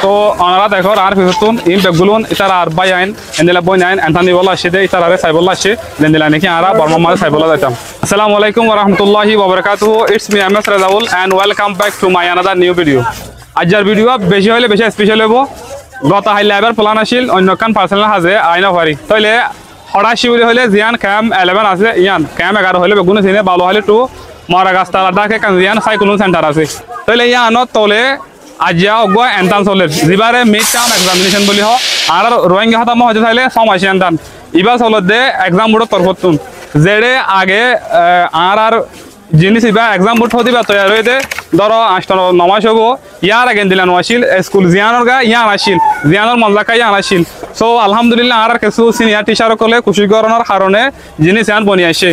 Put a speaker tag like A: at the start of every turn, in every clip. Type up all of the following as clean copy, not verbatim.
A: তো ওনারা দেখো আর ফিরতুন ইন বেগুলুন ইতারা আর বাই আইন এন্দিলা বই নাইন এন্থানি বলা আসে দে ইতারা রে সাইবুল্লাহ আসে দেন্দিলা নাকি আরা বর্মা মাঝে সাইবুল্লাহ যাইতাম। আসসালামু আলাইকুম ওয়া রাহমাতুল্লাহি ওয়া বারাকাতুহু। It's me MS Rajaul and welcome back to my another new video. আজকের ভিডিও বেশি হলে বেশি স্পেশাল হবো। গত হাইলে এবার প্ল্যান আসিল অন্যখান পার্সোনাল হাজে আইনা পারি তাইলে হড়াশি বলে হলে জিয়ান ক্যাম 11 আছে ইয়ান ক্যাম 11 হলে বেগুন সিনে ভালো হলে টু মারা গাছতলা ডাকে জিয়ান সাইক্লোন সেন্টার আছে তাইলে ইয়ানত তলে আজিয়া অগ এন্ট্রান্স হলে জিবারে মিড টার্ম এক্সামিনেশন বলি হ আর রোহিঙ্গা হতাম হতে চাইলে সমাইছে এন্ট্রান্স ইবার চলত দে এক্সাম বোর্ড তরফতুন যেড়ে আগে আর জিনিস ইবা এক্সাম বোর্ড হতে তৈরি হয়ে ধরো 8 মাস হবো ইয়ার আগে দিলানো আসিল স্কুল জিয়ানোর গা ইয়ান আসিল জিয়ানোর মজলাকা ইয়ান আসিল সো আলহামদুলিল্লাহ আর কিছু সিনিয়র টিচার সকলে খুশি করানোর কারণে জিনিস ইয়ান বনি আসে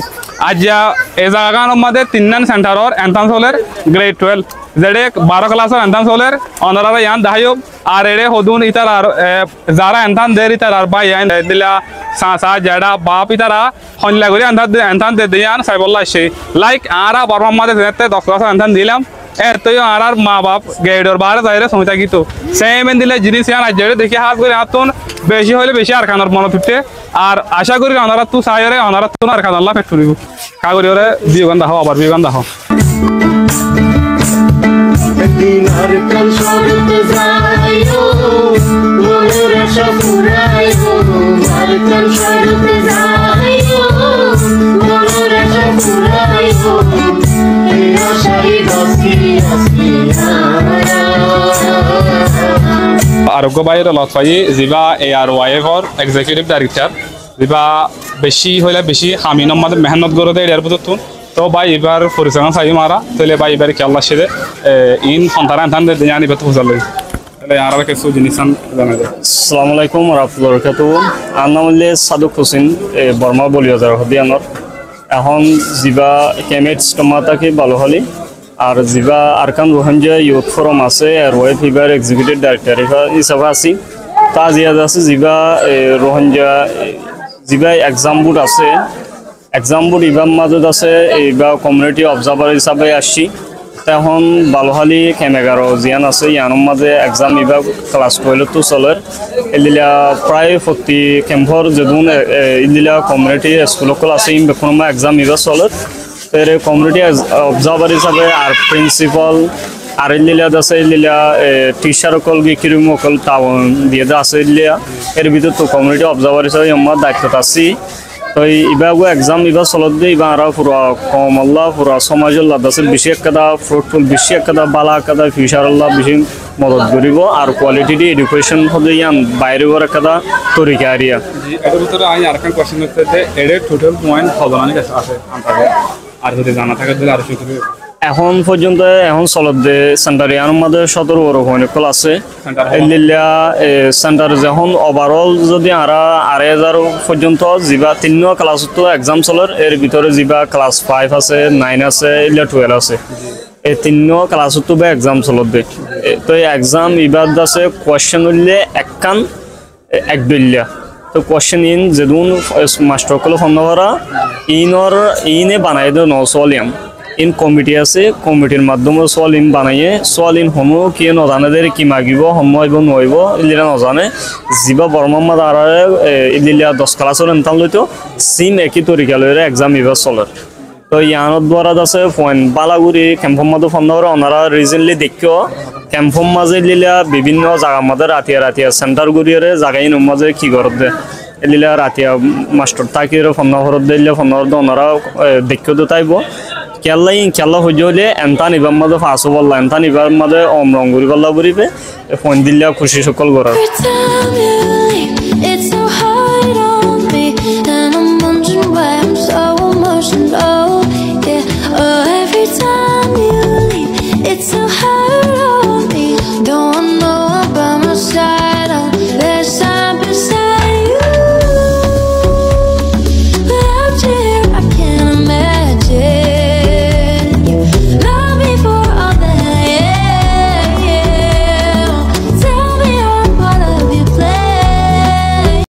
A: আজ এই জায়গার মধ্যে 3 সেন্টারের এন্ট্রান্স হলের গ্রেড 12 যেড়ে 12 ক্লাসের এন্ট্রান্স হলের অনারা ইয়ান দাহায়ক আর এড়ে হদুন ইতার আর যারা এন্ট্রান্স দেয় ইতার আর বাই ইয়ান দিলা সাসা জেডা বাপ ইতারা হনলা করে এন্ট্রান্স দে ইয়ান সাইবুল্লাহ আসে লাইক আরা বর্মা মাঝে 10 ক্লাসের এন্ট্রান্স দিলাম এতই আর মা বাপ গেডর বারে যাইরে সমিতা গিতো সেম দিলে জিনিস ইয়ান আজ দেখি হাত করে হাতুন বেশি হলে বেশি আর খানার মনে ফিরতে আর আশা করি অনারা তু সাইরে অনারা তু আর খান আল্লাহ পেট করিব কাগরি ওরে বিয়োগান দাও আবার বিয়োগান দাও
B: একদিন আর কাল সরতে যাইও মনের আশা পুরাইও আর কাল সরতে যাইও মনের আশা পুরাইও এই আশাই বাসি আসি
A: আরোগ্য বাইর লতফাই জিবা ARYF এর এক্সিকিউটিভ ডাইরেক্টর জিবা বেশি হইলে বেশি হামি নম্বর মেহনত করে দেয় এর বুঝতুন তো ভাই এবার পরিচালনা চাই মারা তাহলে ভাই এবার কি আল্লাহ সেরে ইন সন্তান ধান দিয়ে জানি বেতন বুঝালে তাহলে আর কিছু জিনিস জানা যায়।
C: আসসালামু আলাইকুম ওয়া রাহমাতুল্লাহি ওয়া বারাকাতুহু। আর নাম হলে সাদুক হোসেন বর্মা বলিয়াজার হদিয়ানর এখন জিবা কেমেট স্টমাতাকে ভালো হলে আর জিবা আরকান রোহিঙ্গা ইউথ ফোরাম আছে আর ওয়াইফ এবার এক্সিকিউটিভ ডাইরেক্টর হিসাবে আছি তা জিয়াদ আছে জিবা রোহিঙ্গা জিবা এক্সাম বোর্ড আছে এক্সাম বোর্ড ইবার মাজত আছে এইবার কমিউনিটি অবজার্ভার হিসাবে আসছি তখন বালোহালি কেম 11 জিয়ান আছে ইয়ানোর মাঝে এক্সাম ইবার ক্লাস 12 তো চলের এলিলা প্রায় 40 ক্যাম্পর যেদিন ইলিলা কমিউনিটি স্কুলকল আছে ইম বেখনমা এক্সাম ইবার চলের এর কমিউনিটি অবজার্ভার হিসাবে আর প্রিন্সিপাল আর ইলিলা আছে ইলিলা টিচার কল গিকিরুম কল টাউন দিয়ে আছে ইলিলা এর ভিতর তো কমিউনিটি অবজার্ভার হিসাবে আমার দায়িত্ব আছি তো ইবাগো এক্সাম ইবা চলত দিয়ে ইবা আর পুরা কম আল্লাহ পুরা সমাজল্লাহ দাসের বেশি একটা ফ্রুটফুল বেশি একটা বালা একটা ফিউচার আল্লাহ বেশি মদত করিব আর কোয়ালিটি এডুকেশন হতে ইয়ান বাইরে একটা তরিকা আরিয়া
A: এর ভিতরে আমি আর একটা কোশ্চেন করতে যে এর টোটাল পয়েন্ট হবলানি আছে আনতাবে আর যদি জানা থাকে তাহলে আর শুধু
C: এখন পর্যন্ত এখন চলত যে সেন্টার ইয়ানোর মধ্যে 17 বড় কল আছে এলিলা সেন্টার যখন ওভারঅল যদি আর 2000 পর্যন্ত জিবা 3 ক্লাস তো এক্সাম চলের এর ভিতরে জিবা ক্লাস 5 আছে 9 আছে ইলা 12 আছে এই 3 ক্লাস তো বা এক্সাম চলত দে তো এক্সাম ইবাদ আছে কোশ্চেন হইলে একখান এক দলিয়া তো কোশ্চেন ইন যেদুন মাস্টার কল ফোন করা ইনে বানাই দে ন সলিয়াম ইন কমিটি আছে কমিটির মাধ্যমে সোয়ালিন বানাইয়ে সোয়ালিন হমো কি নজানেদের কি মাগিব হমইব নইব ইলিরা নজানে জিবা বর্মাম্মা দ্বারা ইলিলা 10 ক্লাসের এন্টান লইতো সিম একই তরিকা লইরে এক্সাম ইবা চলের তো ইয়ানোর দ্বারা আছে পয়েন্ট বালাগুড়ি ক্যাম্পম মাঝে ফোন করে ওনারা রিসেন্টলি দেখিও ক্যাম্পম মাঝে লিলা বিভিন্ন জায়গার মধ্যে রাতিয়া সেন্টার গুড়িয়ে জায়গায় মাঝে কি করত দে এলিলা রাতিয়া মাস্টার তাকিয়ে ফোন ঘরত দিলে ফোন ঘরত ওনারা দেখিও তো তাইব কেল্লা হইলে হলে এন্টান ইবার মাঝে ফাঁসো বললা এন্টান ইবার মাঝে অমরঙ্গুরি বললা বুড়িবে ফোন দিল্লা খুশি সকল করার